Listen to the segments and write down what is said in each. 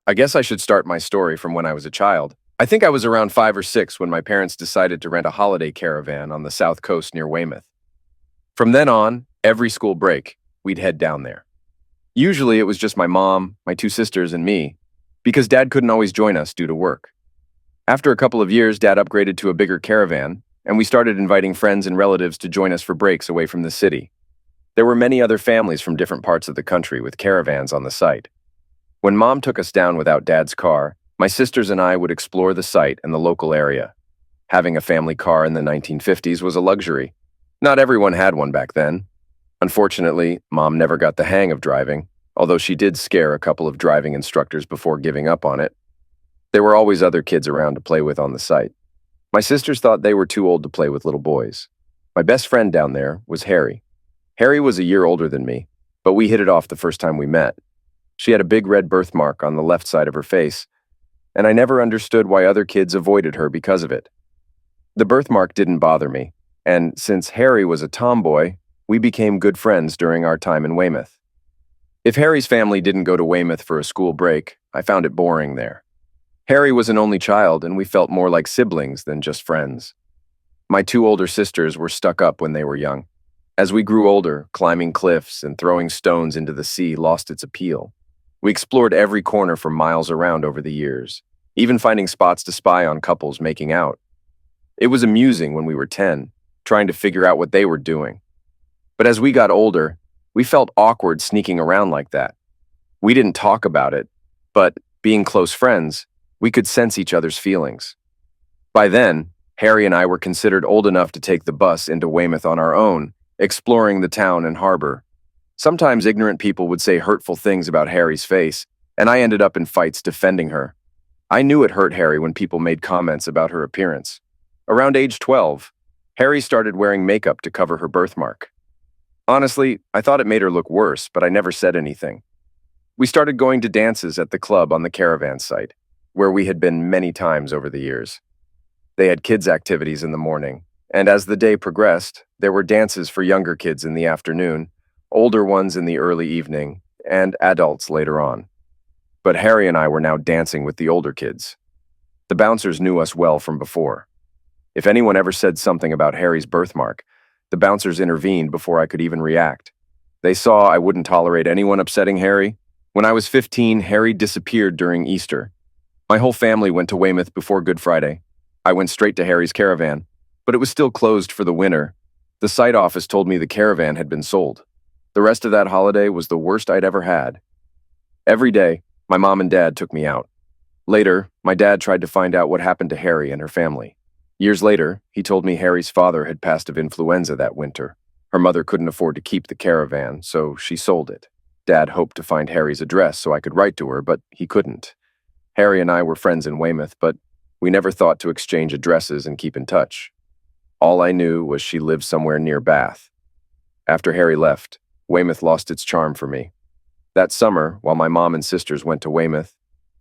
I guess I should start my story from when I was a child. I think I was around 5 or 6 when my parents decided to rent a holiday caravan on the south coast near Weymouth. From then on, every school break, we'd head down there. Usually it was just my mom, my two sisters, and me, because Dad couldn't always join us due to work. After a couple of years, Dad upgraded to a bigger caravan, and we started inviting friends and relatives to join us for breaks away from the city. There were many other families from different parts of the country with caravans on the site. When Mom took us down without Dad's car, my sisters and I would explore the site and the local area. Having a family car in the 1950s was a luxury. Not everyone had one back then. Unfortunately, Mom never got the hang of driving, although she did scare a couple of driving instructors before giving up on it. There were always other kids around to play with on the site. My sisters thought they were too old to play with little boys. My best friend down there was Harry. Harry was a year older than me, but we hit it off the first time we met. She had a big red birthmark on the left side of her face, and I never understood why other kids avoided her because of it. The birthmark didn't bother me, and since Harry was a tomboy, we became good friends during our time in Weymouth. If Harry's family didn't go to Weymouth for a school break, I found it boring there. Harry was an only child, and we felt more like siblings than just friends. My two older sisters were stuck up when they were young. As we grew older, climbing cliffs and throwing stones into the sea lost its appeal. We explored every corner for miles around over the years, even finding spots to spy on couples making out. It was amusing when we were 10, trying to figure out what they were doing. But as we got older, we felt awkward sneaking around like that. We didn't talk about it, but being close friends, we could sense each other's feelings. By then, Harry and I were considered old enough to take the bus into Weymouth on our own, exploring the town and harbor. Sometimes ignorant people would say hurtful things about Harry's face, and I ended up in fights defending her. I knew it hurt Harry when people made comments about her appearance. Around age 12, Harry started wearing makeup to cover her birthmark. Honestly, I thought it made her look worse, but I never said anything. We started going to dances at the club on the caravan site, where we had been many times over the years. They had kids' activities in the morning, and as the day progressed, there were dances for younger kids in the afternoon, older ones in the early evening, and adults later on. But Harry and I were now dancing with the older kids. The bouncers knew us well from before. If anyone ever said something about Harry's birthmark, the bouncers intervened before I could even react. They saw I wouldn't tolerate anyone upsetting Harry. When I was 15, Harry disappeared during Easter. My whole family went to Weymouth before Good Friday. I went straight to Harry's caravan, but it was still closed for the winter. The site office told me the caravan had been sold. The rest of that holiday was the worst I'd ever had. Every day, my mom and dad took me out. Later, my dad tried to find out what happened to Harry and her family. Years later, he told me Harry's father had passed of influenza that winter. Her mother couldn't afford to keep the caravan, so she sold it. Dad hoped to find Harry's address so I could write to her, but he couldn't. Harry and I were friends in Weymouth, but we never thought to exchange addresses and keep in touch. All I knew was she lived somewhere near Bath. After Harry left, Weymouth lost its charm for me. That summer, while my mom and sisters went to Weymouth,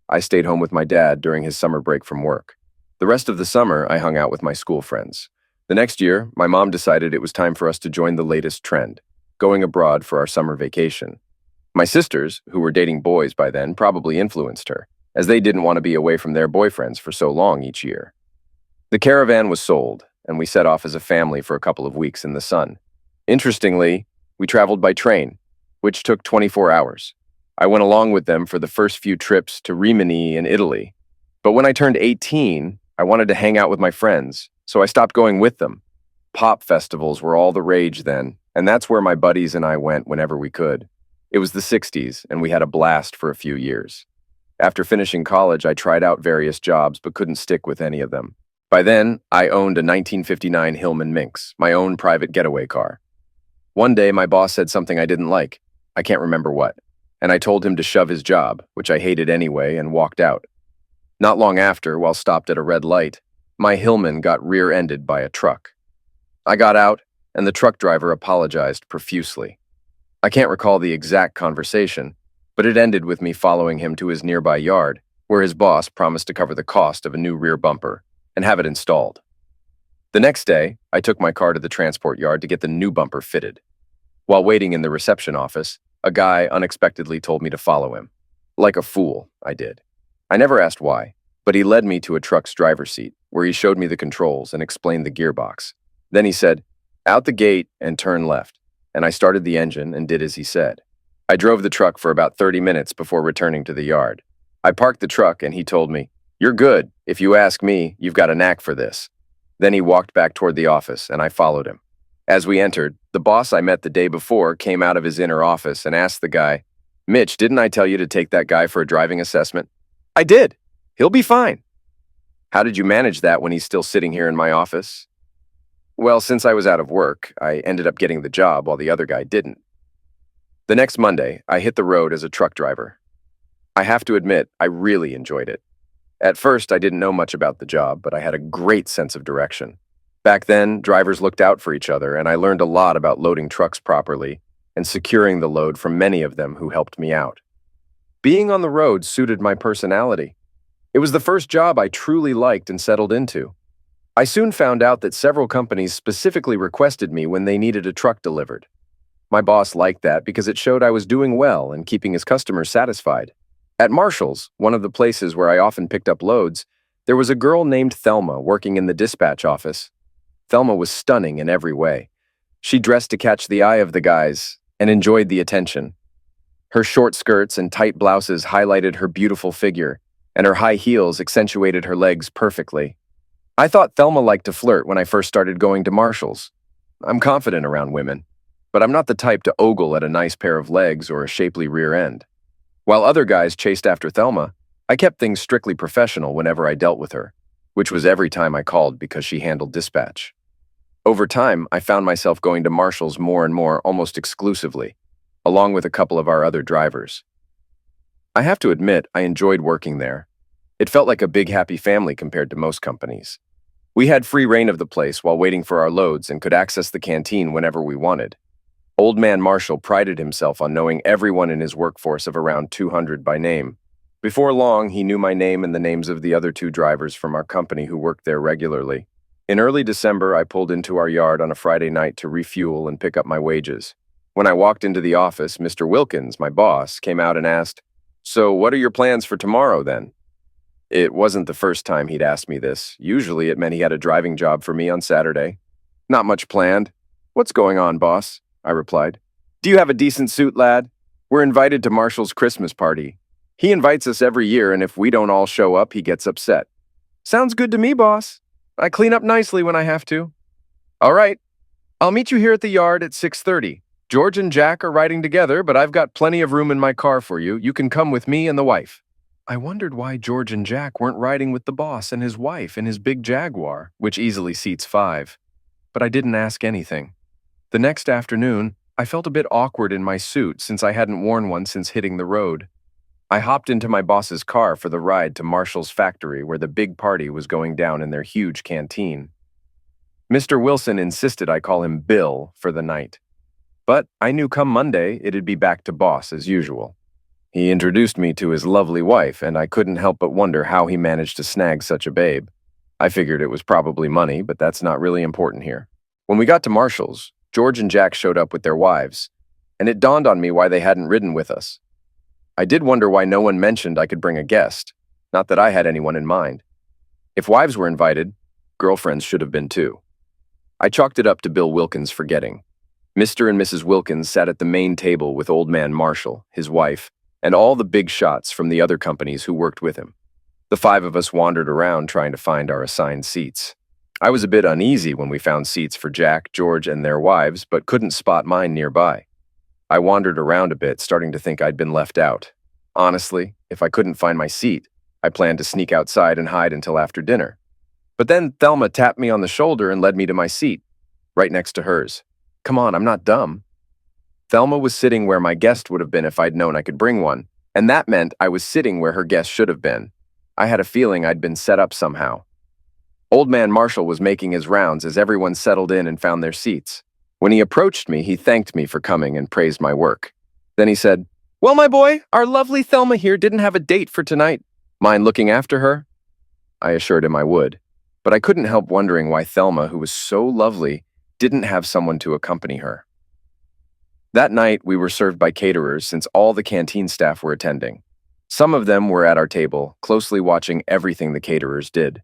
I stayed home with my dad during his summer break from work. The rest of the summer, I hung out with my school friends. The next year, my mom decided it was time for us to join the latest trend, going abroad for our summer vacation. My sisters, who were dating boys by then, probably influenced her, as they didn't want to be away from their boyfriends for so long each year. The caravan was sold, and we set off as a family for a couple of weeks in the sun. Interestingly, we traveled by train, which took 24 hours. I went along with them for the first few trips to Rimini in Italy. But when I turned 18, I wanted to hang out with my friends, so I stopped going with them. Pop festivals were all the rage then, and that's where my buddies and I went whenever we could. It was the 60s, and we had a blast for a few years. After finishing college, I tried out various jobs but couldn't stick with any of them. By then, I owned a 1959 Hillman Minx, my own private getaway car. One day, my boss said something I didn't like. I can't remember what. And I told him to shove his job, which I hated anyway, and walked out. Not long after, while stopped at a red light, my Hillman got rear-ended by a truck. I got out, and the truck driver apologized profusely. I can't recall the exact conversation, but it ended with me following him to his nearby yard, where his boss promised to cover the cost of a new rear bumper and have it installed. The next day, I took my car to the transport yard to get the new bumper fitted. While waiting in the reception office, a guy unexpectedly told me to follow him. Like a fool, I did. I never asked why, but he led me to a truck's driver's seat, where he showed me the controls and explained the gearbox. Then he said, "Out the gate and turn left," and I started the engine and did as he said. I drove the truck for about 30 minutes before returning to the yard. I parked the truck and he told me, "You're good. If you ask me, you've got a knack for this." Then he walked back toward the office and I followed him. As we entered, the boss I met the day before came out of his inner office and asked the guy, "Mitch, didn't I tell you to take that guy for a driving assessment?" "I did. He'll be fine." "How did you manage that when he's still sitting here in my office?" "Well, since I was out of work, I ended up getting the job while the other guy didn't." The next Monday, I hit the road as a truck driver. I have to admit, I really enjoyed it. At first, I didn't know much about the job, but I had a great sense of direction. Back then, drivers looked out for each other, and I learned a lot about loading trucks properly and securing the load from many of them who helped me out. Being on the road suited my personality. It was the first job I truly liked and settled into. I soon found out that several companies specifically requested me when they needed a truck delivered. My boss liked that because it showed I was doing well and keeping his customers satisfied. At Marshall's, one of the places where I often picked up loads, there was a girl named Thelma working in the dispatch office. Thelma was stunning in every way. She dressed to catch the eye of the guys and enjoyed the attention. Her short skirts and tight blouses highlighted her beautiful figure, and her high heels accentuated her legs perfectly. I thought Thelma liked to flirt when I first started going to Marshall's. I'm confident around women, but I'm not the type to ogle at a nice pair of legs or a shapely rear end. While other guys chased after Thelma, I kept things strictly professional whenever I dealt with her, which was every time I called because she handled dispatch. Over time, I found myself going to Marshall's more and more almost exclusively, along with a couple of our other drivers. I have to admit, I enjoyed working there. It felt like a big happy family compared to most companies. We had free reign of the place while waiting for our loads and could access the canteen whenever we wanted. Old Man Marshall prided himself on knowing everyone in his workforce of around 200 by name. Before long, he knew my name and the names of the other two drivers from our company who worked there regularly. In early December, I pulled into our yard on a Friday night to refuel and pick up my wages. When I walked into the office, Mr. Wilkins, my boss, came out and asked, "So what are your plans for tomorrow, then?" It wasn't the first time he'd asked me this. Usually it meant he had a driving job for me on Saturday. "Not much planned." "What's going on, boss?" I replied. "Do you have a decent suit, lad? We're invited to Marshall's Christmas party. He invites us every year, and if we don't all show up, he gets upset." "Sounds good to me, boss. I clean up nicely when I have to." "All right. I'll meet you here at the yard at 6:30. George and Jack are riding together, but I've got plenty of room in my car for you. You can come with me and the wife." I wondered why George and Jack weren't riding with the boss and his wife in his big Jaguar, which easily seats 5. But I didn't ask anything. The next afternoon, I felt a bit awkward in my suit since I hadn't worn one since hitting the road. I hopped into my boss's car for the ride to Marshall's factory where the big party was going down in their huge canteen. Mr. Wilson insisted I call him Bill for the night. But I knew come Monday it'd be back to boss as usual. He introduced me to his lovely wife, and I couldn't help but wonder how he managed to snag such a babe. I figured it was probably money, but that's not really important here. When we got to Marshall's, George and Jack showed up with their wives, and it dawned on me why they hadn't ridden with us. I did wonder why no one mentioned I could bring a guest, not that I had anyone in mind. If wives were invited, girlfriends should have been too. I chalked it up to Bill Wilkins forgetting. Mr. and Mrs. Wilkins sat at the main table with Old Man Marshall, his wife, and all the big shots from the other companies who worked with him. The 5 of us wandered around trying to find our assigned seats. I was a bit uneasy when we found seats for Jack, George, and their wives, but couldn't spot mine nearby. I wandered around a bit, starting to think I'd been left out. Honestly, if I couldn't find my seat, I planned to sneak outside and hide until after dinner. But then Thelma tapped me on the shoulder and led me to my seat, right next to hers. Come on, I'm not dumb. Thelma was sitting where my guest would have been if I'd known I could bring one, and that meant I was sitting where her guest should have been. I had a feeling I'd been set up somehow. Old Man Marshall was making his rounds as everyone settled in and found their seats. When he approached me, he thanked me for coming and praised my work. Then he said, "Well, my boy, our lovely Thelma here didn't have a date for tonight. Mind looking after her?" I assured him I would, but I couldn't help wondering why Thelma, who was so lovely, didn't have someone to accompany her. That night, we were served by caterers since all the canteen staff were attending. Some of them were at our table, closely watching everything the caterers did.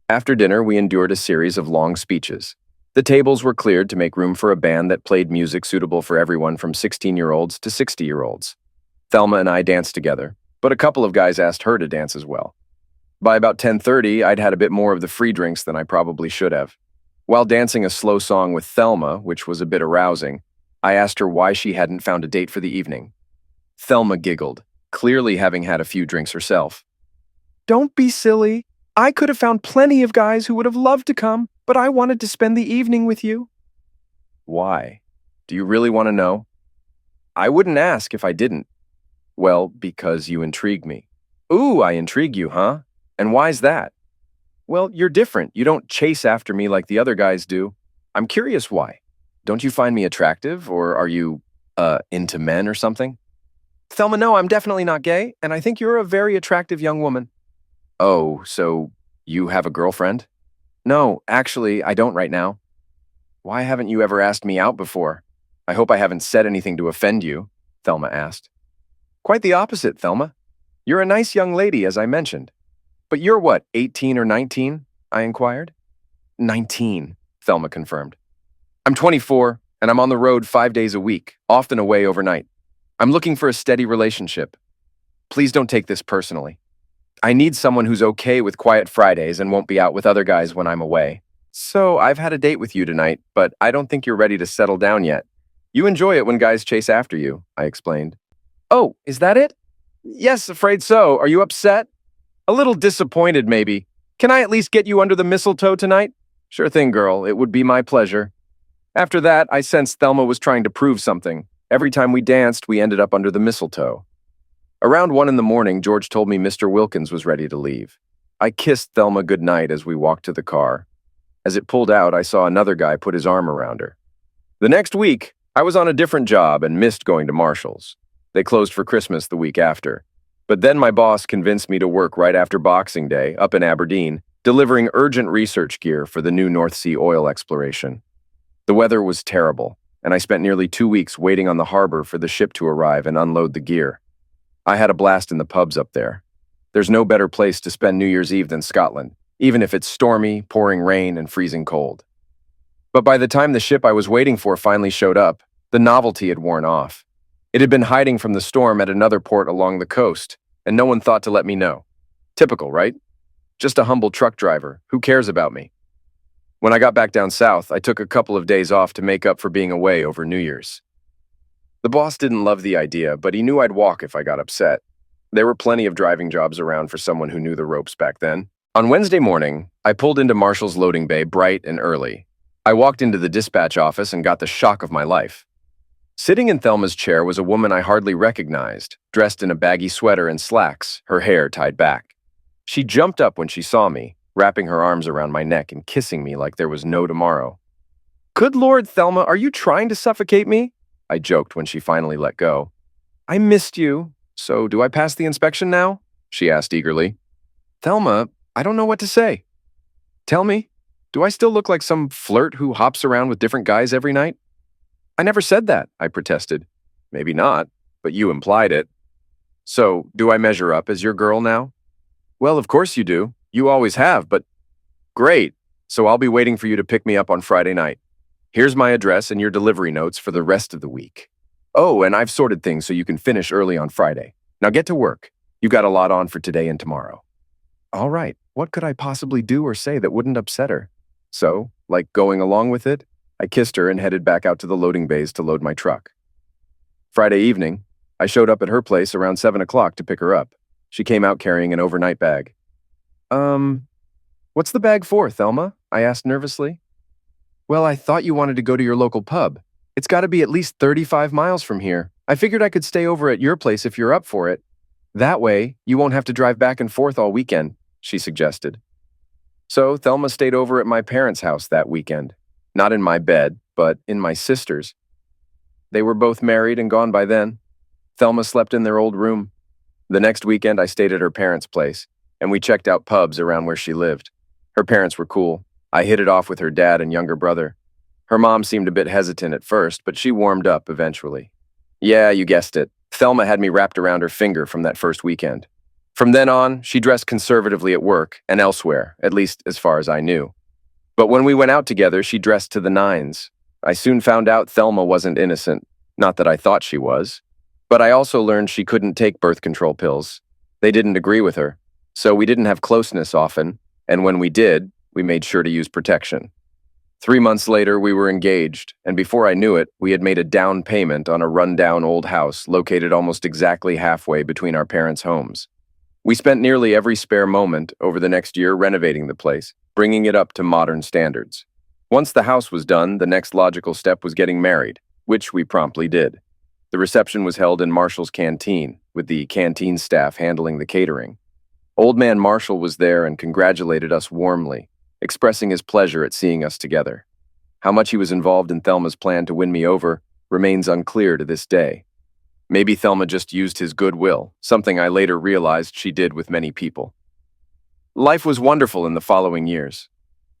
After dinner, we endured a series of long speeches. The tables were cleared to make room for a band that played music suitable for everyone from 16-year-olds to 60-year-olds. Thelma and I danced together, but a couple of guys asked her to dance as well. By about 10:30, I'd had a bit more of the free drinks than I probably should have. While dancing a slow song with Thelma, which was a bit arousing, I asked her why she hadn't found a date for the evening. Thelma giggled, clearly having had a few drinks herself. "Don't be silly. I could have found plenty of guys who would have loved to come, but I wanted to spend the evening with you." Why? Do you really want to know? I wouldn't ask if I didn't. Well, because you intrigue me. Ooh, I intrigue you, huh? And why's that? Well, you're different. You don't chase after me like the other guys do. I'm curious why. Don't you find me attractive, or are you, into men or something? Thelma, no, I'm definitely not gay, and I think you're a very attractive young woman. Oh, so you have a girlfriend? No, actually, I don't right now. Why haven't you ever asked me out before? I hope I haven't said anything to offend you, Thelma asked. Quite the opposite, Thelma. You're a nice young lady, as I mentioned. But you're what, 18 or 19? I inquired. 19, Thelma confirmed. I'm 24, and I'm on the road 5 days a week, often away overnight. I'm looking for a steady relationship. Please don't take this personally. I need someone who's okay with quiet Fridays and won't be out with other guys when I'm away. So I've had a date with you tonight, but I don't think you're ready to settle down yet. You enjoy it when guys chase after you, I explained. Oh, is that it? Yes, afraid so. Are you upset? A little disappointed, maybe. Can I at least get you under the mistletoe tonight? Sure thing, girl. It would be my pleasure. After that, I sensed Thelma was trying to prove something. Every time we danced, we ended up under the mistletoe. Around 1 in the morning, George told me Mr. Wilkins was ready to leave. I kissed Thelma goodnight as we walked to the car. As it pulled out, I saw another guy put his arm around her. The next week, I was on a different job and missed going to Marshall's. They closed for Christmas the week after. But then my boss convinced me to work right after Boxing Day up in Aberdeen, delivering urgent research gear for the new North Sea oil exploration. The weather was terrible, and I spent nearly 2 weeks waiting on the harbor for the ship to arrive and unload the gear. I had a blast in the pubs up there. There's no better place to spend New Year's Eve than Scotland, even if it's stormy, pouring rain, and freezing cold. But by the time the ship I was waiting for finally showed up, the novelty had worn off. It had been hiding from the storm at another port along the coast, and no one thought to let me know. Typical, right? Just a humble truck driver. Who cares about me? When I got back down south, I took a couple of days off to make up for being away over New Year's. The boss didn't love the idea, but he knew I'd walk if I got upset. There were plenty of driving jobs around for someone who knew the ropes back then. On Wednesday morning, I pulled into Marshall's loading bay bright and early. I walked into the dispatch office and got the shock of my life. Sitting in Thelma's chair was a woman I hardly recognized, dressed in a baggy sweater and slacks, her hair tied back. She jumped up when she saw me, wrapping her arms around my neck and kissing me like there was no tomorrow. "Good Lord, Thelma, are you trying to suffocate me?" I joked when she finally let go. "I missed you. So do I pass the inspection now?" she asked eagerly. "Thelma, I don't know what to say. Tell me, do I still look like some flirt who hops around with different guys every night?" "I never said that," I protested. "Maybe not, but you implied it. So, do I measure up as your girl now?" "Well, of course you do. You always have, but..." "Great. So I'll be waiting for you to pick me up on Friday night. Here's my address and your delivery notes for the rest of the week. Oh, and I've sorted things so you can finish early on Friday. Now get to work. You got a lot on for today and tomorrow." All right, what could I possibly do or say that wouldn't upset her? So, like going along with it, I kissed her and headed back out to the loading bays to load my truck. Friday evening, I showed up at her place around 7 o'clock to pick her up. She came out carrying an overnight bag. What's the bag for, Thelma?" I asked nervously. "Well, I thought you wanted to go to your local pub. It's got to be at least 35 miles from here. I figured I could stay over at your place if you're up for it. That way, you won't have to drive back and forth all weekend," she suggested. So Thelma stayed over at my parents' house that weekend. Not in my bed, but in my sister's. They were both married and gone by then. Thelma slept in their old room. The next weekend, I stayed at her parents' place, and we checked out pubs around where she lived. Her parents were cool. I hit it off with her dad and younger brother. Her mom seemed a bit hesitant at first, but she warmed up eventually. "Yeah, you guessed it. Thelma had me wrapped around her finger from that first weekend. From then on, she dressed conservatively at work and elsewhere, at least as far as I knew. But when we went out together, she dressed to the nines. I soon found out Thelma wasn't innocent, not that I thought she was. But I also learned she couldn't take birth control pills. They didn't agree with her, so we didn't have closeness often, and when we did, we made sure to use protection. 3 months later, we were engaged, and before I knew it, we had made a down payment on a rundown old house located almost exactly halfway between our parents' homes. We spent nearly every spare moment over the next year renovating the place, bringing it up to modern standards. Once the house was done, the next logical step was getting married, which we promptly did. The reception was held in Marshall's canteen, with the canteen staff handling the catering. Old man Marshall was there and congratulated us warmly, expressing his pleasure at seeing us together. How much he was involved in Thelma's plan to win me over remains unclear to this day. Maybe Thelma just used his goodwill, something I later realized she did with many people. Life was wonderful in the following years.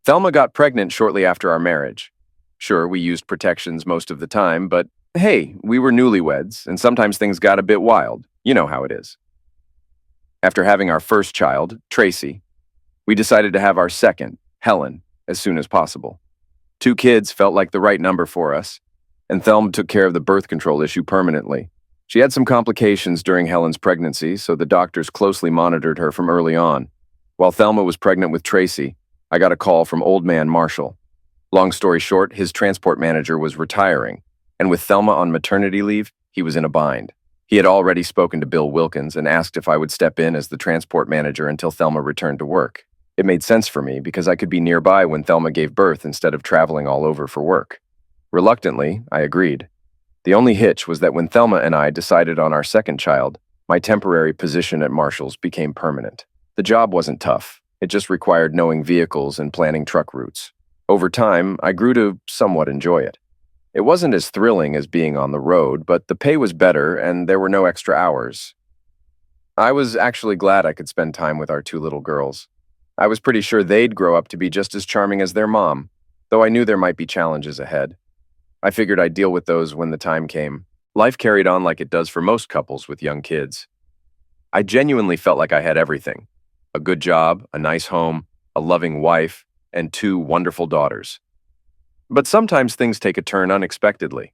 Thelma got pregnant shortly after our marriage. Sure, we used protections most of the time, but hey, we were newlyweds, and sometimes things got a bit wild. You know how it is. After having our first child, Tracy, we decided to have our second, Helen, as soon as possible. 2 kids felt like the right number for us, and Thelma took care of the birth control issue permanently. She had some complications during Helen's pregnancy, so the doctors closely monitored her from early on. While Thelma was pregnant with Tracy, I got a call from old man Marshall. Long story short, his transport manager was retiring, and with Thelma on maternity leave, he was in a bind. He had already spoken to Bill Wilkins and asked if I would step in as the transport manager until Thelma returned to work. It made sense for me because I could be nearby when Thelma gave birth instead of traveling all over for work. Reluctantly, I agreed. The only hitch was that when Thelma and I decided on our second child, my temporary position at Marshall's became permanent. The job wasn't tough. It just required knowing vehicles and planning truck routes. Over time, I grew to somewhat enjoy it. It wasn't as thrilling as being on the road, but the pay was better and there were no extra hours. I was actually glad I could spend time with our 2 little girls. I was pretty sure they'd grow up to be just as charming as their mom, though I knew there might be challenges ahead. I figured I'd deal with those when the time came. Life carried on like it does for most couples with young kids. I genuinely felt like I had everything: a good job, a nice home, a loving wife, and 2 wonderful daughters. But sometimes things take a turn unexpectedly.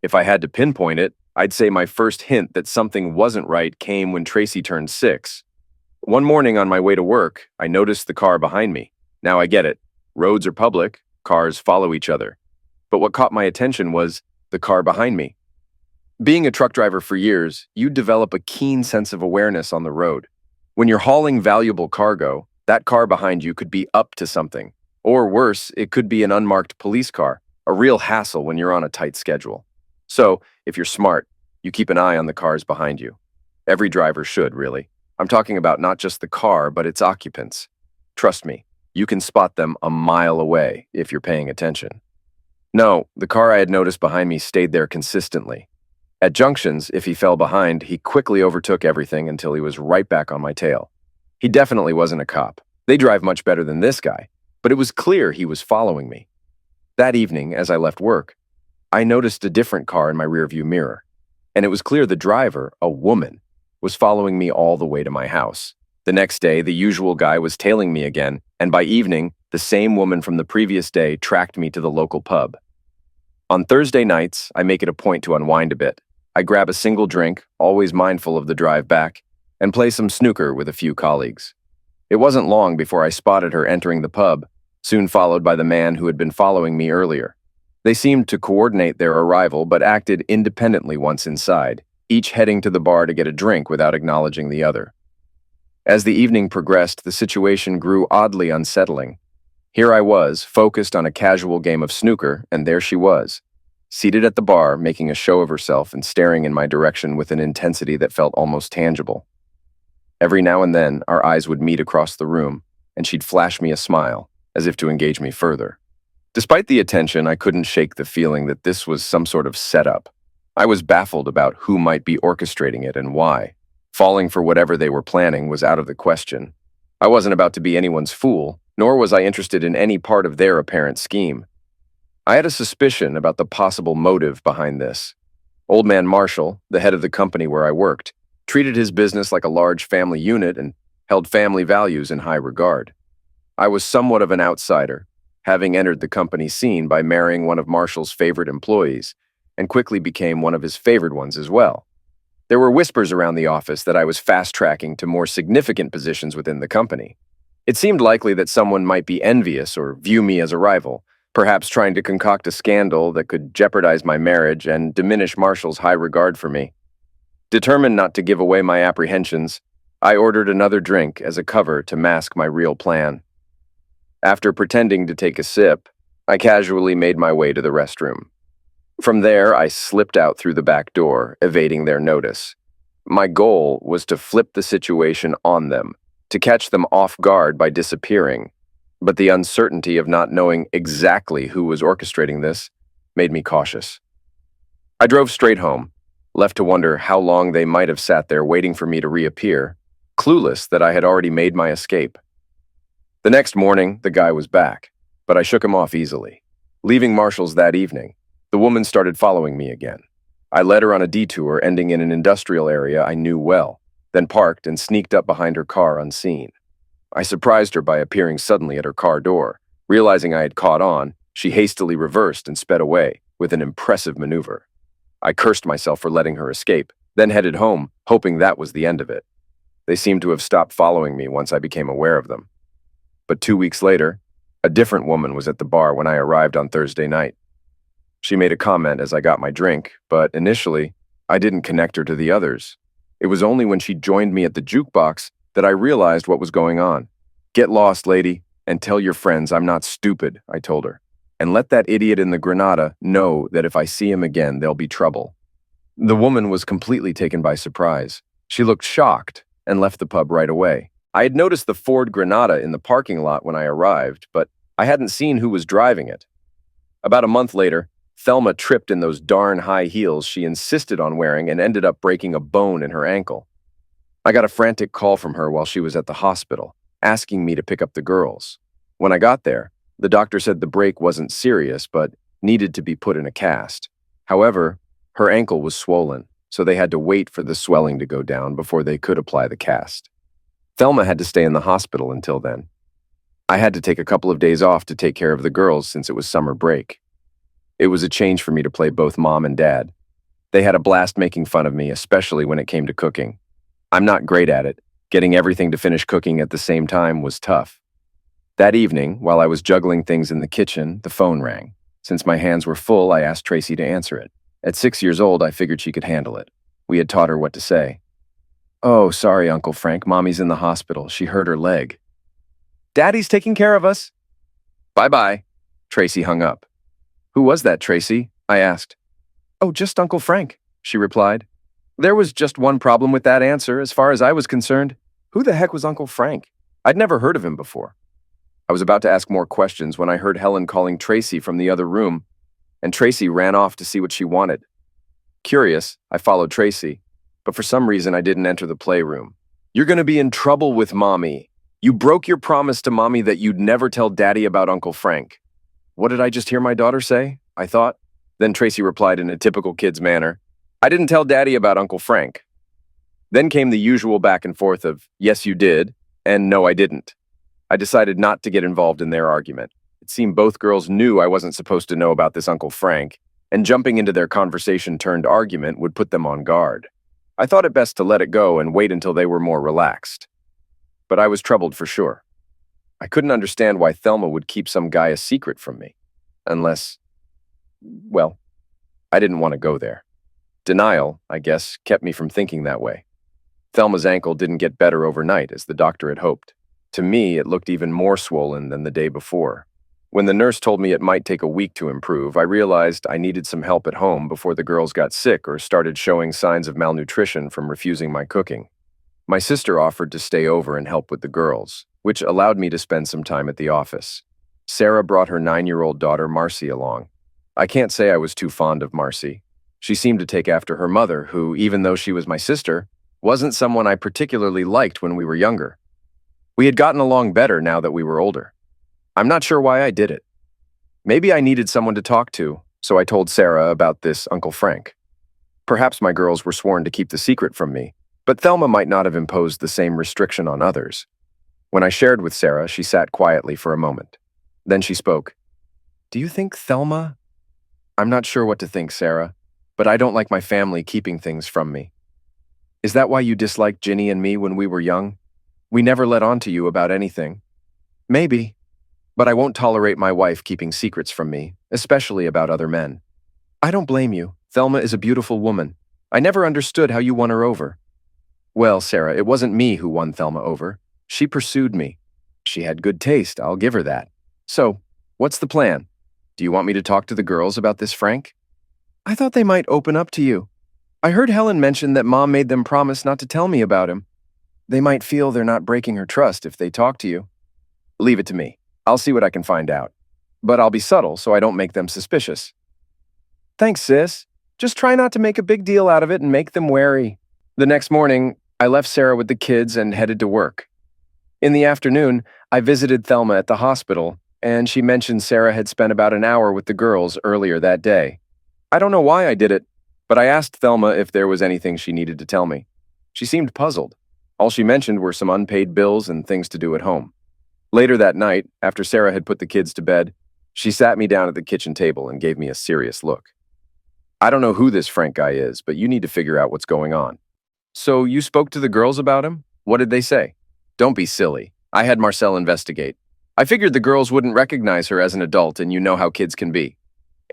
If I had to pinpoint it, I'd say my first hint that something wasn't right came when Tracy turned 6. One morning on my way to work, I noticed the car behind me. Now I get it. Roads are public, cars follow each other. But what caught my attention was the car behind me. Being a truck driver for years, you develop a keen sense of awareness on the road. When you're hauling valuable cargo, that car behind you could be up to something. Or worse, it could be an unmarked police car, a real hassle when you're on a tight schedule. So, if you're smart, you keep an eye on the cars behind you. Every driver should, really. I'm talking about not just the car, but its occupants. Trust me, you can spot them a mile away if you're paying attention. No, the car I had noticed behind me stayed there consistently. At junctions, if he fell behind, he quickly overtook everything until he was right back on my tail. He definitely wasn't a cop. They drive much better than this guy, but it was clear he was following me. That evening, as I left work, I noticed a different car in my rearview mirror, and it was clear the driver, a woman, was following me all the way to my house. The next day, the usual guy was tailing me again, and by evening, the same woman from the previous day tracked me to the local pub. On Thursday nights, I make it a point to unwind a bit. I grab a single drink, always mindful of the drive back, and play some snooker with a few colleagues. It wasn't long before I spotted her entering the pub, soon followed by the man who had been following me earlier. They seemed to coordinate their arrival but acted independently once inside, each heading to the bar to get a drink without acknowledging the other. As the evening progressed, the situation grew oddly unsettling. Here I was, focused on a casual game of snooker, and there she was, seated at the bar, making a show of herself and staring in my direction with an intensity that felt almost tangible. Every now and then, our eyes would meet across the room, and she'd flash me a smile, as if to engage me further. Despite the attention, I couldn't shake the feeling that this was some sort of setup. I was baffled about who might be orchestrating it and why. Falling for whatever they were planning was out of the question. I wasn't about to be anyone's fool, nor was I interested in any part of their apparent scheme. I had a suspicion about the possible motive behind this. Old man Marshall, the head of the company where I worked, treated his business like a large family unit and held family values in high regard. I was somewhat of an outsider, having entered the company scene by marrying one of Marshall's favorite employees, and quickly became one of his favored ones as well. There were whispers around the office that I was fast-tracking to more significant positions within the company. It seemed likely that someone might be envious or view me as a rival, perhaps trying to concoct a scandal that could jeopardize my marriage and diminish Marshall's high regard for me. Determined not to give away my apprehensions, I ordered another drink as a cover to mask my real plan. After pretending to take a sip, I casually made my way to the restroom. From there, I slipped out through the back door, evading their notice. My goal was to flip the situation on them, to catch them off guard by disappearing, but the uncertainty of not knowing exactly who was orchestrating this made me cautious. I drove straight home, left to wonder how long they might have sat there waiting for me to reappear, clueless that I had already made my escape. The next morning, the guy was back, but I shook him off easily. Leaving Marshall's that evening, the woman started following me again. I led her on a detour ending in an industrial area I knew well, then parked and sneaked up behind her car unseen. I surprised her by appearing suddenly at her car door. Realizing I had caught on, she hastily reversed and sped away with an impressive maneuver. I cursed myself for letting her escape, then headed home, hoping that was the end of it. They seemed to have stopped following me once I became aware of them. But 2 weeks later, a different woman was at the bar when I arrived on Thursday night. She made a comment as I got my drink, but initially, I didn't connect her to the others. It was only when she joined me at the jukebox that I realized what was going on. "Get lost, lady, and tell your friends I'm not stupid," I told her. "And let that idiot in the Granada know that if I see him again, there'll be trouble." The woman was completely taken by surprise. She looked shocked and left the pub right away. I had noticed the Ford Granada in the parking lot when I arrived, but I hadn't seen who was driving it. About a month later, Thelma tripped in those darn high heels she insisted on wearing and ended up breaking a bone in her ankle. I got a frantic call from her while she was at the hospital, asking me to pick up the girls. When I got there, the doctor said the break wasn't serious, but needed to be put in a cast. However, her ankle was swollen, so they had to wait for the swelling to go down before they could apply the cast. Thelma had to stay in the hospital until then. I had to take a couple of days off to take care of the girls since it was summer break. It was a change for me to play both mom and dad. They had a blast making fun of me, especially when it came to cooking. I'm not great at it. Getting everything to finish cooking at the same time was tough. That evening, while I was juggling things in the kitchen, the phone rang. Since my hands were full, I asked Tracy to answer it. At 6 years old, I figured she could handle it. We had taught her what to say. "Oh, sorry, Uncle Frank. Mommy's in the hospital. She hurt her leg." "Daddy's taking care of us." "Bye-bye." Tracy hung up. "Who was that, Tracy?" I asked. "Oh, just Uncle Frank," she replied. There was just one problem with that answer as far as I was concerned. Who the heck was Uncle Frank? I'd never heard of him before. I was about to ask more questions when I heard Helen calling Tracy from the other room, and Tracy ran off to see what she wanted. Curious, I followed Tracy, but for some reason I didn't enter the playroom. "You're going to be in trouble with Mommy. You broke your promise to Mommy that you'd never tell Daddy about Uncle Frank." What did I just hear my daughter say? I thought. Then Tracy replied in a typical kid's manner, "I didn't tell Daddy about Uncle Frank." Then came the usual back and forth of, "Yes, you did," and "No, I didn't." I decided not to get involved in their argument. It seemed both girls knew I wasn't supposed to know about this Uncle Frank, and jumping into their conversation-turned-argument would put them on guard. I thought it best to let it go and wait until they were more relaxed. But I was troubled for sure. I couldn't understand why Thelma would keep some guy a secret from me. Unless, well, I didn't want to go there. Denial, I guess, kept me from thinking that way. Thelma's ankle didn't get better overnight, as the doctor had hoped. To me, it looked even more swollen than the day before. When the nurse told me it might take a week to improve, I realized I needed some help at home before the girls got sick or started showing signs of malnutrition from refusing my cooking. My sister offered to stay over and help with the girls, which allowed me to spend some time at the office. Sarah brought her 9-year-old daughter, Marcy, along. I can't say I was too fond of Marcy. She seemed to take after her mother, who, even though she was my sister, wasn't someone I particularly liked when we were younger. We had gotten along better now that we were older. I'm not sure why I did it. Maybe I needed someone to talk to, so I told Sarah about this Uncle Frank. Perhaps my girls were sworn to keep the secret from me, but Thelma might not have imposed the same restriction on others. When I shared with Sarah, she sat quietly for a moment. Then she spoke. "Do you think Thelma—" "I'm not sure what to think, Sarah, but I don't like my family keeping things from me." "Is that why you disliked Ginny and me when we were young? We never let on to you about anything." "Maybe, but I won't tolerate my wife keeping secrets from me, especially about other men." "I don't blame you. Thelma is a beautiful woman. I never understood how you won her over." "Well, Sarah, it wasn't me who won Thelma over. She pursued me. She had good taste, I'll give her that. So, what's the plan? Do you want me to talk to the girls about this Frank?" "I thought they might open up to you. I heard Helen mention that Mom made them promise not to tell me about him. They might feel they're not breaking her trust if they talk to you." "Leave it to me. I'll see what I can find out. But I'll be subtle so I don't make them suspicious." "Thanks, sis. Just try not to make a big deal out of it and make them wary." The next morning, I left Sarah with the kids and headed to work. In the afternoon, I visited Thelma at the hospital, and she mentioned Sarah had spent about an hour with the girls earlier that day. I don't know why I did it, but I asked Thelma if there was anything she needed to tell me. She seemed puzzled. All she mentioned were some unpaid bills and things to do at home. Later that night, after Sarah had put the kids to bed, she sat me down at the kitchen table and gave me a serious look. "I don't know who this Frank guy is, but you need to figure out what's going on." "So you spoke to the girls about him? What did they say?" "Don't be silly. I had Marcel investigate. I figured the girls wouldn't recognize her as an adult, and you know how kids can be.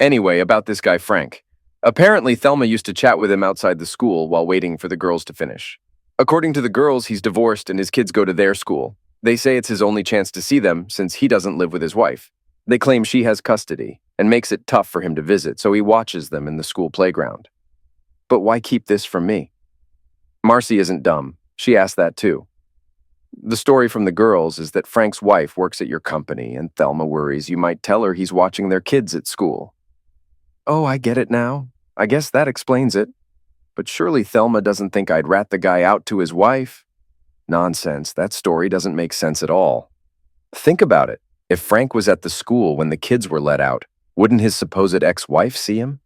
Anyway, about this guy Frank. Apparently, Thelma used to chat with him outside the school while waiting for the girls to finish. According to the girls, he's divorced and his kids go to their school. They say it's his only chance to see them since he doesn't live with his wife. They claim she has custody and makes it tough for him to visit, so he watches them in the school playground." "But why keep this from me?" "Marcy isn't dumb. She asked that too. The story from the girls is that Frank's wife works at your company, and Thelma worries you might tell her he's watching their kids at school." "Oh, I get it now. I guess that explains it. But surely Thelma doesn't think I'd rat the guy out to his wife?" "Nonsense. That story doesn't make sense at all. Think about it. If Frank was at the school when the kids were let out, wouldn't his supposed ex-wife see him?"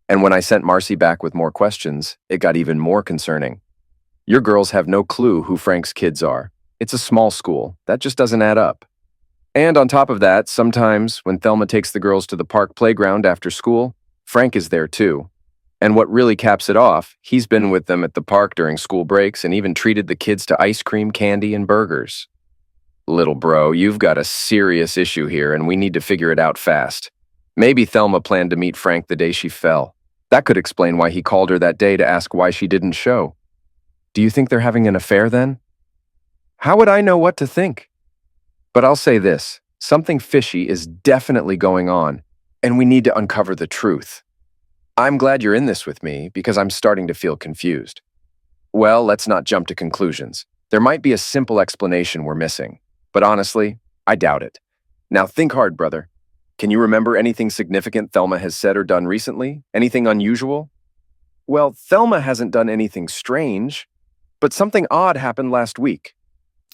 And when I sent Marcy back with more questions, it got even more concerning. "Your girls have no clue who Frank's kids are. It's a small school. That just doesn't add up. And on top of that, sometimes when Thelma takes the girls to the park playground after school, Frank is there too. And what really caps it off, he's been with them at the park during school breaks and even treated the kids to ice cream, candy, and burgers." "Little bro, you've got a serious issue here and we need to figure it out fast. Maybe Thelma planned to meet Frank the day she fell. That could explain why he called her that day to ask why she didn't show." "Do you think they're having an affair then?" "How would I know what to think? But I'll say this, something fishy is definitely going on, and we need to uncover the truth. I'm glad you're in this with me because I'm starting to feel confused." "Well, let's not jump to conclusions. There might be a simple explanation we're missing, but honestly, I doubt it. Now think hard, brother. Can you remember anything significant Thelma has said or done recently? Anything unusual?" "Well, Thelma hasn't done anything strange, but something odd happened last week."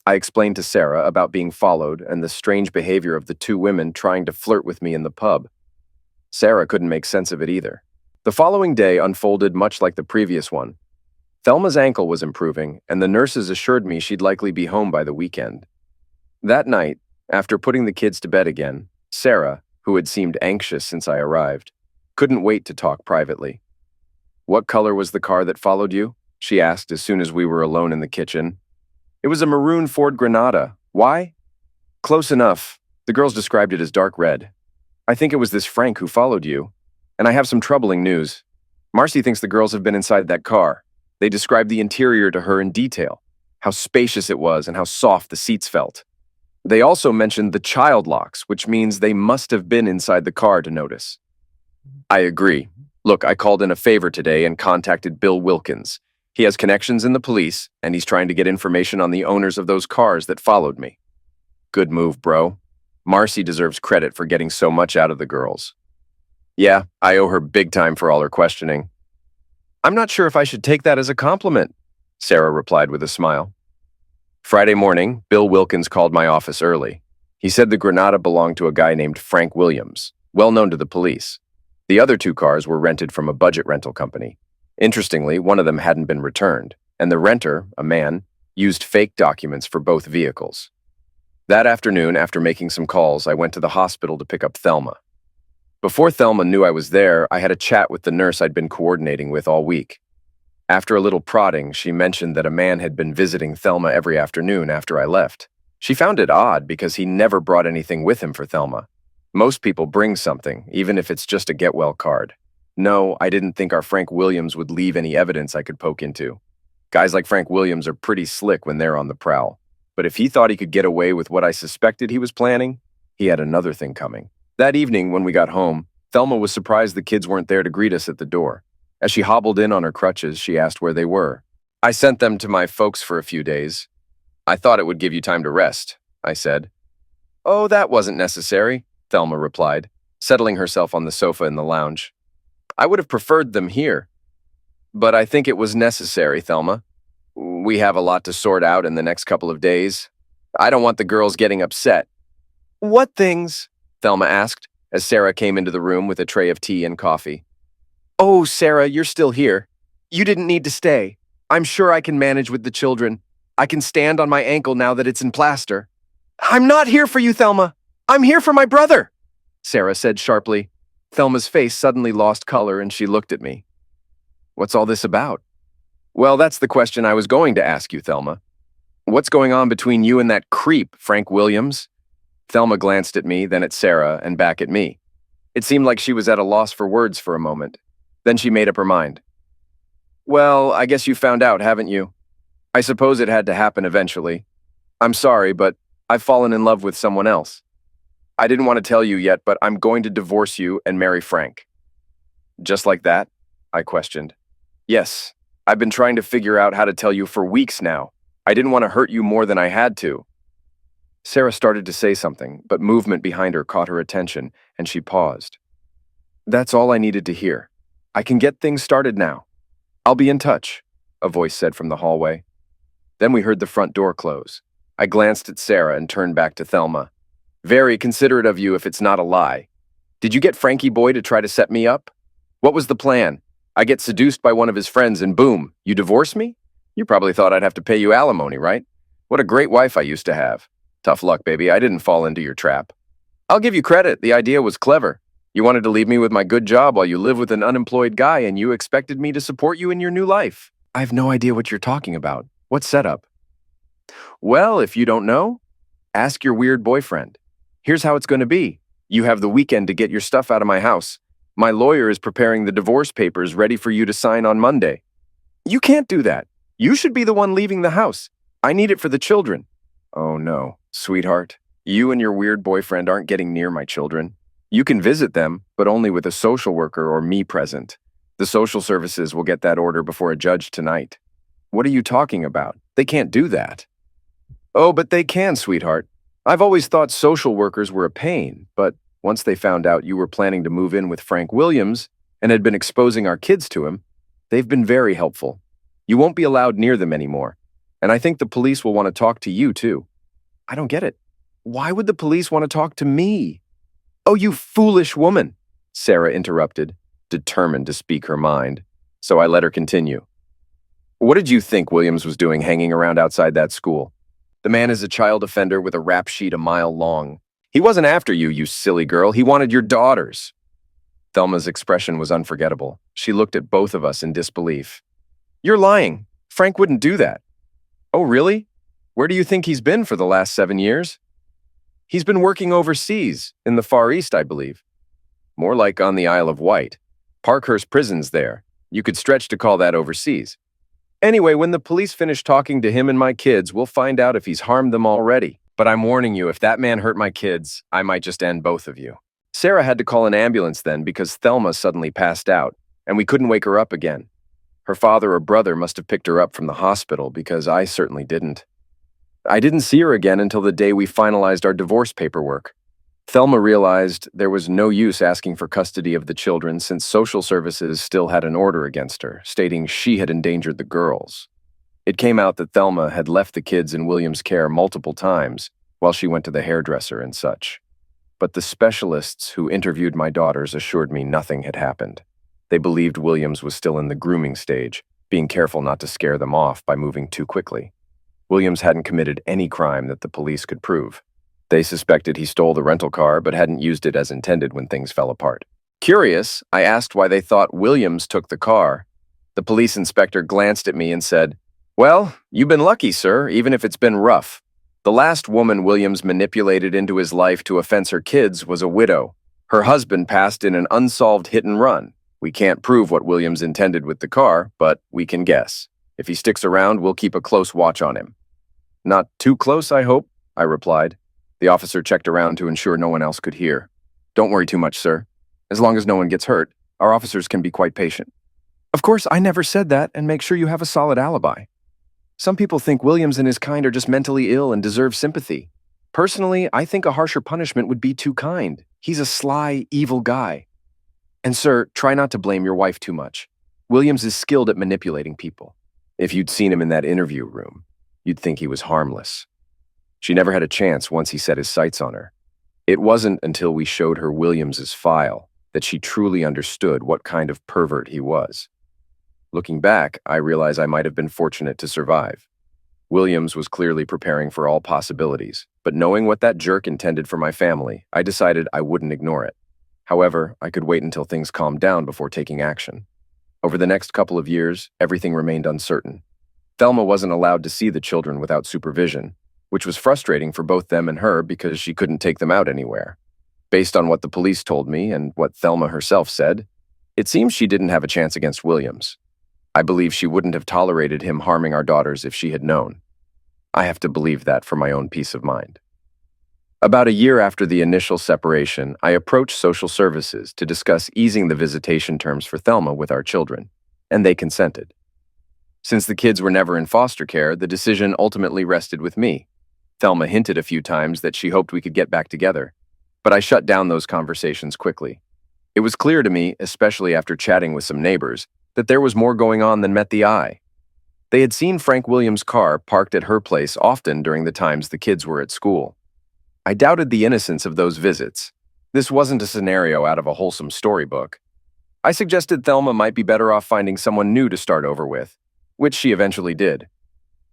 I explained to Sarah about being followed and the strange behavior of the two women trying to flirt with me in the pub. Sarah couldn't make sense of it either. The following day unfolded much like the previous one. Thelma's ankle was improving, and the nurses assured me she'd likely be home by the weekend. That night, after putting the kids to bed again, Sarah, who had seemed anxious since I arrived, couldn't wait to talk privately. "What color was the car that followed you?" she asked as soon as we were alone in the kitchen. "It was a maroon Ford Granada. Why?" "Close enough. The girls described it as dark red. I think it was this Frank who followed you. And I have some troubling news. Marcy thinks the girls have been inside that car. They described the interior to her in detail, how spacious it was and how soft the seats felt. They also mentioned the child locks, which means they must have been inside the car to notice." "I agree. Look, I called in a favor today and contacted Bill Wilkins. He has connections in the police, and he's trying to get information on the owners of those cars that followed me." "Good move, bro. Marcy deserves credit for getting so much out of the girls." "Yeah, I owe her big time for all her questioning." "I'm not sure if I should take that as a compliment," Sarah replied with a smile. Friday morning, Bill Wilkins called my office early. He said the Granada belonged to a guy named Frank Williams, well known to the police. The other two cars were rented from a budget rental company. Interestingly, one of them hadn't been returned, and the renter, a man, used fake documents for both vehicles. That afternoon, after making some calls, I went to the hospital to pick up Thelma. Before Thelma knew I was there, I had a chat with the nurse I'd been coordinating with all week. After a little prodding, she mentioned that a man had been visiting Thelma every afternoon after I left. She found it odd because he never brought anything with him for Thelma. Most people bring something, even if it's just a get-well card. No, I didn't think our Frank Williams would leave any evidence I could poke into. Guys like Frank Williams are pretty slick when they're on the prowl. But if he thought he could get away with what I suspected he was planning, he had another thing coming. That evening, when we got home, Thelma was surprised the kids weren't there to greet us at the door. As she hobbled in on her crutches, she asked where they were. I sent them to my folks for a few days. I thought it would give you time to rest, I said. Oh, that wasn't necessary, Thelma replied, settling herself on the sofa in the lounge. I would have preferred them here. But I think it was necessary, Thelma. We have a lot to sort out in the next couple of days. I don't want the girls getting upset. What things? Thelma asked, as Sarah came into the room with a tray of tea and coffee. Oh, Sarah, you're still here. You didn't need to stay. I'm sure I can manage with the children. I can stand on my ankle now that it's in plaster. I'm not here for you, Thelma. I'm here for my brother, Sarah said sharply. Thelma's face suddenly lost color and she looked at me. What's all this about? Well, that's the question I was going to ask you, Thelma. What's going on between you and that creep, Frank Williams? Thelma glanced at me, then at Sarah, and back at me. It seemed like she was at a loss for words for a moment. Then she made up her mind. Well, I guess you found out, haven't you? I suppose it had to happen eventually. I'm sorry, but I've fallen in love with someone else. I didn't want to tell you yet, but I'm going to divorce you and marry Frank. Just like that? I questioned. Yes, I've been trying to figure out how to tell you for weeks now. I didn't want to hurt you more than I had to. Sarah started to say something, but movement behind her caught her attention, and she paused. That's all I needed to hear. I can get things started now. I'll be in touch, a voice said from the hallway. Then we heard the front door close. I glanced at Sarah and turned back to Thelma. Very considerate of you if it's not a lie. Did you get Frankie boy to try to set me up? What was the plan? I get seduced by one of his friends and boom, you divorce me? You probably thought I'd have to pay you alimony, right? What a great wife I used to have. Tough luck, baby. I didn't fall into your trap. I'll give you credit. The idea was clever. You wanted to leave me with my good job while you live with an unemployed guy and you expected me to support you in your new life. I have no idea what you're talking about. What setup? Well, if you don't know, ask your weird boyfriend. Here's how it's going to be. You have the weekend to get your stuff out of my house. My lawyer is preparing the divorce papers ready for you to sign on Monday. You can't do that. You should be the one leaving the house. I need it for the children. Oh no, sweetheart. You and your weird boyfriend aren't getting near my children. You can visit them, but only with a social worker or me present. The social services will get that order before a judge tonight. What are you talking about? They can't do that. Oh, but they can, sweetheart. I've always thought social workers were a pain, but once they found out you were planning to move in with Frank Williams and had been exposing our kids to him, they've been very helpful. You won't be allowed near them anymore, and I think the police will want to talk to you, too. I don't get it. Why would the police want to talk to me? Oh, you foolish woman, Sarah interrupted, determined to speak her mind, so I let her continue. What did you think Williams was doing hanging around outside that school? The man is a child offender with a rap sheet a mile long. He wasn't after you, you silly girl. He wanted your daughters. Thelma's expression was unforgettable. She looked at both of us in disbelief. You're lying. Frank wouldn't do that. Oh, really? Where do you think he's been for the last 7 years? He's been working overseas, in the Far East, I believe. More like on the Isle of Wight. Parkhurst Prison's there. You could stretch to call that overseas. Anyway, when the police finish talking to him and my kids, we'll find out if he's harmed them already. But I'm warning you, if that man hurt my kids, I might just end both of you. Sarah had to call an ambulance then because Thelma suddenly passed out, and we couldn't wake her up again. Her father or brother must have picked her up from the hospital because I certainly didn't. I didn't see her again until the day we finalized our divorce paperwork. Thelma realized there was no use asking for custody of the children since social services still had an order against her, stating she had endangered the girls. It came out that Thelma had left the kids in William's care multiple times while she went to the hairdresser and such. But the specialists who interviewed my daughters assured me nothing had happened. They believed Williams was still in the grooming stage, being careful not to scare them off by moving too quickly. Williams hadn't committed any crime that the police could prove. They suspected he stole the rental car but hadn't used it as intended when things fell apart. Curious, I asked why they thought Williams took the car. The police inspector glanced at me and said, "Well, you've been lucky, sir, even if it's been rough. The last woman Williams manipulated into his life to offense her kids was a widow. Her husband passed in an unsolved hit and run. We can't prove what Williams intended with the car, but we can guess. If he sticks around, we'll keep a close watch on him." "Not too close, I hope," I replied. The officer checked around to ensure no one else could hear. "Don't worry too much, sir. As long as no one gets hurt, our officers can be quite patient." Of course, I never said that, and make sure you have a solid alibi. Some people think Williams and his kind are just mentally ill and deserve sympathy. Personally, I think a harsher punishment would be too kind. He's a sly, evil guy. And sir, try not to blame your wife too much. Williams is skilled at manipulating people. If you'd seen him in that interview room, you'd think he was harmless. She never had a chance once he set his sights on her. It wasn't until we showed her Williams's file that she truly understood what kind of pervert he was. Looking back, I realize I might have been fortunate to survive. Williams was clearly preparing for all possibilities, but knowing what that jerk intended for my family, I decided I wouldn't ignore it. However, I could wait until things calmed down before taking action. Over the next couple of years, everything remained uncertain. Thelma wasn't allowed to see the children without supervision, which was frustrating for both them and her because she couldn't take them out anywhere. Based on what the police told me and what Thelma herself said, it seems she didn't have a chance against Williams. I believe she wouldn't have tolerated him harming our daughters if she had known. I have to believe that for my own peace of mind. About a year after the initial separation, I approached social services to discuss easing the visitation terms for Thelma with our children, and they consented. Since the kids were never in foster care, the decision ultimately rested with me. Thelma hinted a few times that she hoped we could get back together, but I shut down those conversations quickly. It was clear to me, especially after chatting with some neighbors, that there was more going on than met the eye. They had seen Frank Williams' car parked at her place often during the times the kids were at school. I doubted the innocence of those visits. This wasn't a scenario out of a wholesome storybook. I suggested Thelma might be better off finding someone new to start over with, which she eventually did.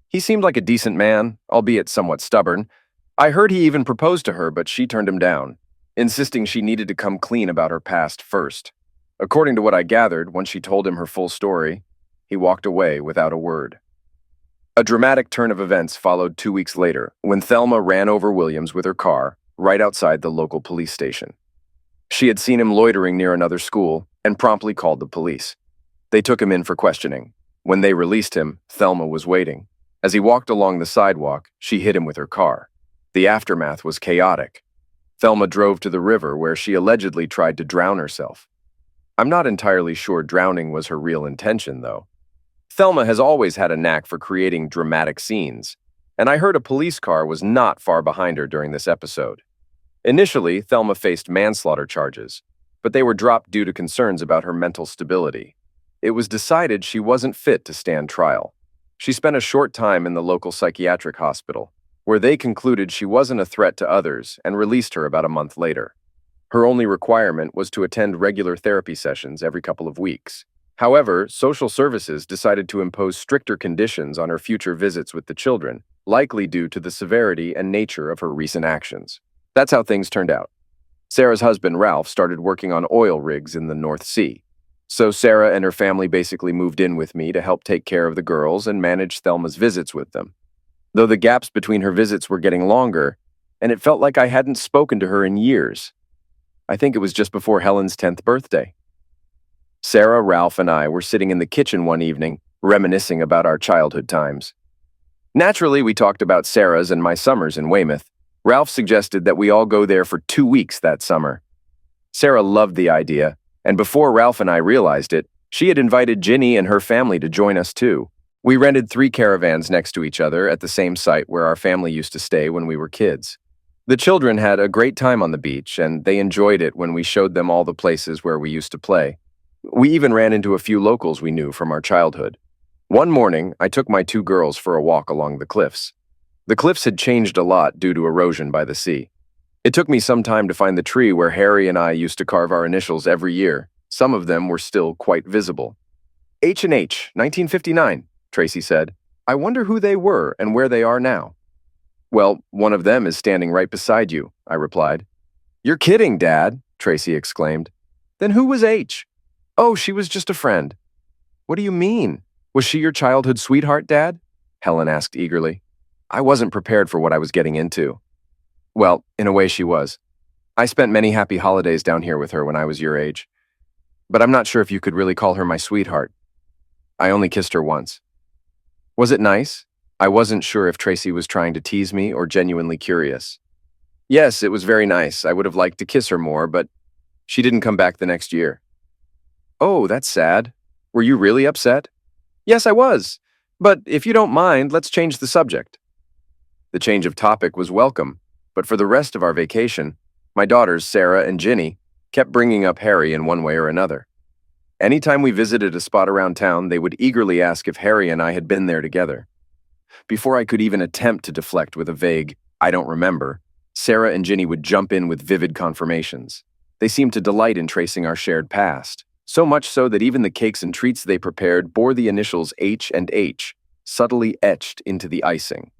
He seemed like a decent man, albeit somewhat stubborn. I heard he even proposed to her, but she turned him down, insisting she needed to come clean about her past first. According to what I gathered, once she told him her full story, he walked away without a word. A dramatic turn of events followed 2 weeks later, when Thelma ran over Williams with her car right outside the local police station. She had seen him loitering near another school and promptly called the police. They took him in for questioning. When they released him, Thelma was waiting. As he walked along the sidewalk, she hit him with her car. The aftermath was chaotic. Thelma drove to the river where she allegedly tried to drown herself. I'm not entirely sure drowning was her real intention, though. Thelma has always had a knack for creating dramatic scenes, and I heard a police car was not far behind her during this episode. Initially, Thelma faced manslaughter charges, but they were dropped due to concerns about her mental stability. It was decided she wasn't fit to stand trial. She spent a short time in the local psychiatric hospital, where they concluded she wasn't a threat to others and released her about a month later. Her only requirement was to attend regular therapy sessions every couple of weeks. However, social services decided to impose stricter conditions on her future visits with the children, likely due to the severity and nature of her recent actions. That's how things turned out. Sarah's husband, Ralph, started working on oil rigs in the North Sea. So Sarah and her family basically moved in with me to help take care of the girls and manage Thelma's visits with them. Though the gaps between her visits were getting longer, and it felt like I hadn't spoken to her in years. I think it was just before Helen's 10th birthday. Sarah, Ralph, and I were sitting in the kitchen one evening, reminiscing about our childhood times. Naturally, we talked about Sarah's and my summers in Weymouth. Ralph suggested that we all go there for 2 weeks that summer. Sarah loved the idea, and before Ralph and I realized it, she had invited Ginny and her family to join us too. We rented 3 caravans next to each other at the same site where our family used to stay when we were kids. The children had a great time on the beach, and they enjoyed it when we showed them all the places where we used to play. We even ran into a few locals we knew from our childhood. One morning, I took my 2 girls for a walk along the cliffs. The cliffs had changed a lot due to erosion by the sea. It took me some time to find the tree where Harry and I used to carve our initials every year, Some of them were still quite visible. H&H, 1959, Tracy said. I wonder who they were and where they are now. Well, one of them is standing right beside you, I replied. You're kidding, Dad, Tracy exclaimed. Then who was H? Oh, she was just a friend. What do you mean? Was she your childhood sweetheart, Dad? Helen asked eagerly. I wasn't prepared for what I was getting into. Well, in a way she was. I spent many happy holidays down here with her when I was your age. But I'm not sure if you could really call her my sweetheart. I only kissed her once. Was it nice? I wasn't sure if Tracy was trying to tease me or genuinely curious. Yes, it was very nice. I would have liked to kiss her more, but she didn't come back the next year. Oh, that's sad. Were you really upset? Yes, I was. But if you don't mind, let's change the subject. The change of topic was welcome, but for the rest of our vacation, my daughters, Sarah and Ginny, kept bringing up Harry in one way or another. Anytime we visited a spot around town, they would eagerly ask if Harry and I had been there together. Before I could even attempt to deflect with a vague, I don't remember, Sarah and Ginny would jump in with vivid confirmations. They seemed to delight in tracing our shared past, so much so that even the cakes and treats they prepared bore the initials H and H, subtly etched into the icing.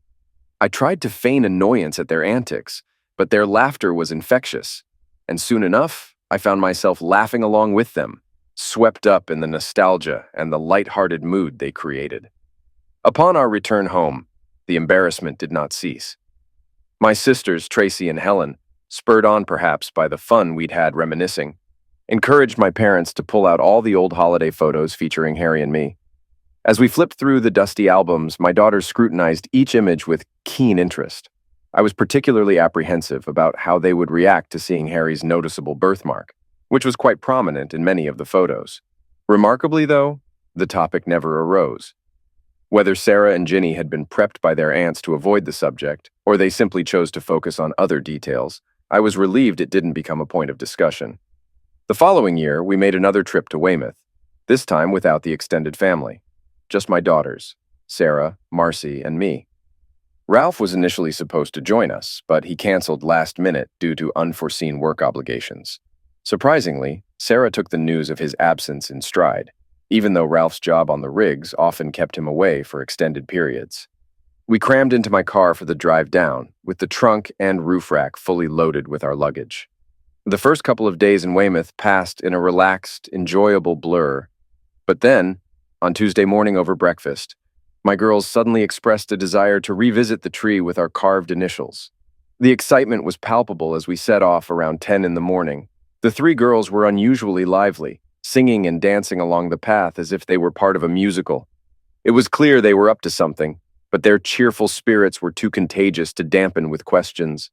I tried to feign annoyance at their antics, but their laughter was infectious, and soon enough, I found myself laughing along with them, swept up in the nostalgia and the light-hearted mood they created. Upon our return home, the embarrassment did not cease. My sisters, Tracy and Helen, spurred on perhaps by the fun we'd had reminiscing, encouraged my parents to pull out all the old holiday photos featuring Harry and me. As we flipped through the dusty albums, my daughters scrutinized each image with keen interest. I was particularly apprehensive about how they would react to seeing Harry's noticeable birthmark, which was quite prominent in many of the photos. Remarkably, though, the topic never arose. Whether Sarah and Ginny had been prepped by their aunts to avoid the subject, or they simply chose to focus on other details, I was relieved it didn't become a point of discussion. The following year, we made another trip to Weymouth, this time without the extended family. Just my daughters, Sarah, Marcy, and me. Ralph was initially supposed to join us, but he canceled last minute due to unforeseen work obligations. Surprisingly, Sarah took the news of his absence in stride, even though Ralph's job on the rigs often kept him away for extended periods. We crammed into my car for the drive down, with the trunk and roof rack fully loaded with our luggage. The first couple of days in Weymouth passed in a relaxed, enjoyable blur, but then, on Tuesday morning over breakfast, my girls suddenly expressed a desire to revisit the tree with our carved initials. The excitement was palpable as we set off around 10 in the morning. The three girls were unusually lively, singing and dancing along the path as if they were part of a musical. It was clear they were up to something, but their cheerful spirits were too contagious to dampen with questions.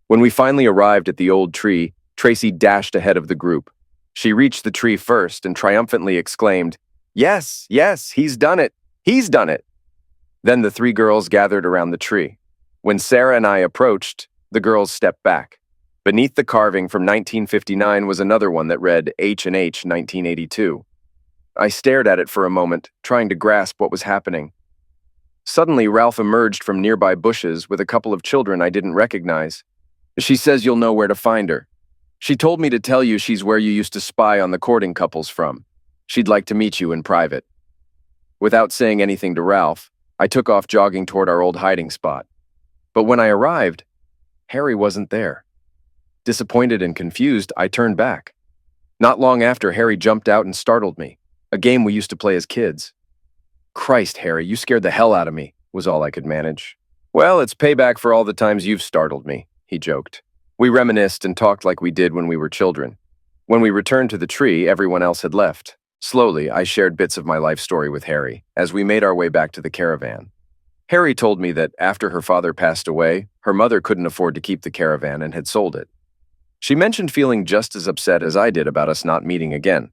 When we finally arrived at the old tree, Tracy dashed ahead of the group. She reached the tree first and triumphantly exclaimed, "Yes, yes, he's done it! He's done it!" Then the three girls gathered around the tree. When Sarah and I approached, the girls stepped back. Beneath the carving from 1959 was another one that read H&H 1982. I stared at it for a moment, trying to grasp what was happening. Suddenly, Ralph emerged from nearby bushes with a couple of children I didn't recognize. "She says you'll know where to find her. She told me to tell you she's where you used to spy on the courting couples from. She'd like to meet you in private." Without saying anything to Ralph, I took off jogging toward our old hiding spot. But when I arrived, Harry wasn't there. Disappointed and confused, I turned back. Not long after, Harry jumped out and startled me, a game we used to play as kids. "Christ, Harry, you scared the hell out of me," was all I could manage. "Well, it's payback for all the times you've startled me," he joked. We reminisced and talked like we did when we were children. When we returned to the tree, everyone else had left. Slowly, I shared bits of my life story with Harry as we made our way back to the caravan. Harry told me that after her father passed away, her mother couldn't afford to keep the caravan and had sold it. She mentioned feeling just as upset as I did about us not meeting again.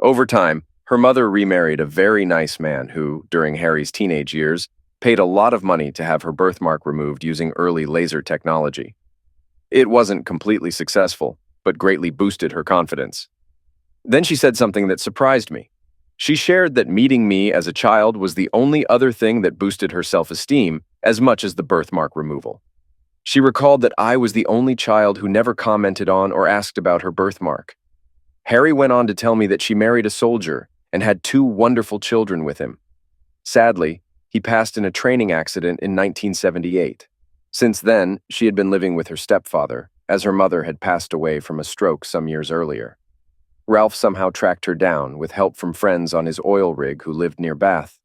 Over time, her mother remarried a very nice man who, during Harry's teenage years, paid a lot of money to have her birthmark removed using early laser technology. It wasn't completely successful, but greatly boosted her confidence. Then she said something that surprised me. She shared that meeting me as a child was the only other thing that boosted her self-esteem as much as the birthmark removal. She recalled that I was the only child who never commented on or asked about her birthmark. Harry went on to tell me that she married a soldier and had two wonderful children with him. Sadly, he passed in a training accident in 1978. Since then, she had been living with her stepfather, as her mother had passed away from a stroke some years earlier. Ralph somehow tracked her down with help from friends on his oil rig who lived near Bath.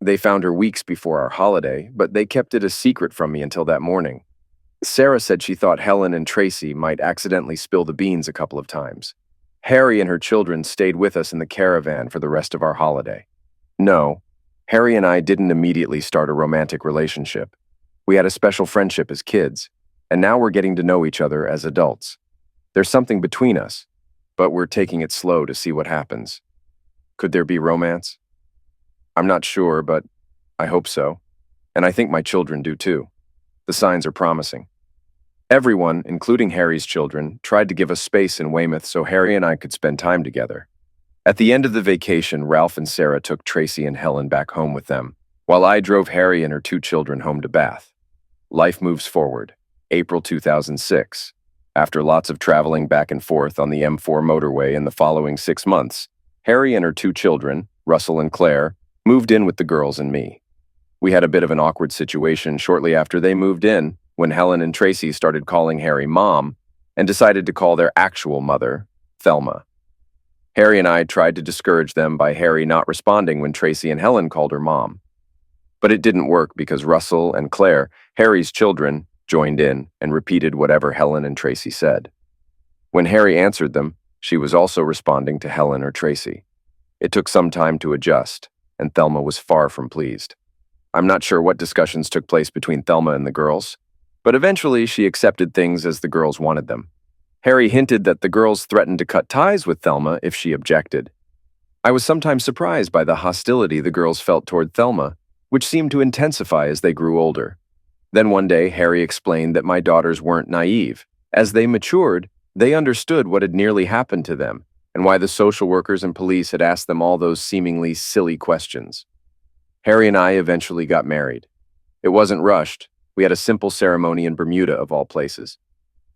They found her weeks before our holiday, but they kept it a secret from me until that morning. Sarah said she thought Helen and Tracy might accidentally spill the beans a couple of times. Harry and her children stayed with us in the caravan for the rest of our holiday. No, Harry and I didn't immediately start a romantic relationship. We had a special friendship as kids, and now we're getting to know each other as adults. There's something between us, but we're taking it slow to see what happens. Could there be romance? I'm not sure, but I hope so. And I think my children do too. The signs are promising. Everyone, including Harry's children, tried to give us space in Weymouth so Harry and I could spend time together. At the end of the vacation, Ralph and Sarah took Tracy and Helen back home with them, while I drove Harry and her two children home to Bath. Life moves forward. April 2006. After lots of traveling back and forth on the M4 motorway in the following 6 months, Harry and her two children, Russell and Claire, moved in with the girls and me. We had a bit of an awkward situation shortly after they moved in, when Helen and Tracy started calling Harry Mom and decided to call their actual mother Thelma. Harry and I tried to discourage them by Harry not responding when Tracy and Helen called her Mom. But it didn't work because Russell and Claire, Harry's children, joined in and repeated whatever Helen and Tracy said. When Harry answered them, she was also responding to Helen or Tracy. It took some time to adjust, and Thelma was far from pleased. I'm not sure what discussions took place between Thelma and the girls, but eventually she accepted things as the girls wanted them. Harry hinted that the girls threatened to cut ties with Thelma if she objected. I was sometimes surprised by the hostility the girls felt toward Thelma, which seemed to intensify as they grew older. Then one day, Harry explained that my daughters weren't naive. As they matured, they understood what had nearly happened to them and why the social workers and police had asked them all those seemingly silly questions. Harry and I eventually got married. It wasn't rushed. We had a simple ceremony in Bermuda, of all places.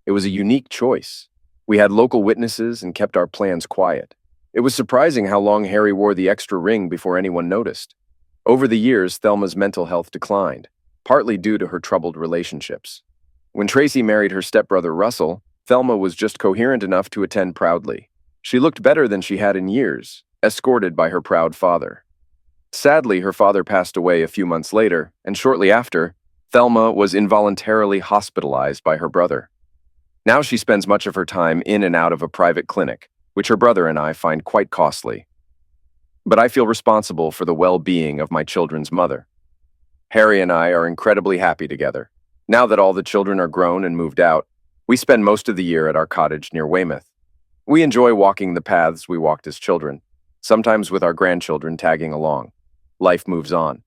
It was a unique choice. We had local witnesses and kept our plans quiet. It was surprising how long Harry wore the extra ring before anyone noticed. Over the years, Thelma's mental health declined, partly due to her troubled relationships. When Tracy married her stepbrother Russell, Thelma was just coherent enough to attend proudly. She looked better than she had in years, escorted by her proud father. Sadly, her father passed away a few months later, and shortly after, Thelma was involuntarily hospitalized by her brother. Now she spends much of her time in and out of a private clinic, which her brother and I find quite costly. But I feel responsible for the well-being of my children's mother. Harry and I are incredibly happy together. Now that all the children are grown and moved out, we spend most of the year at our cottage near Weymouth. We enjoy walking the paths we walked as children, sometimes with our grandchildren tagging along. Life moves on.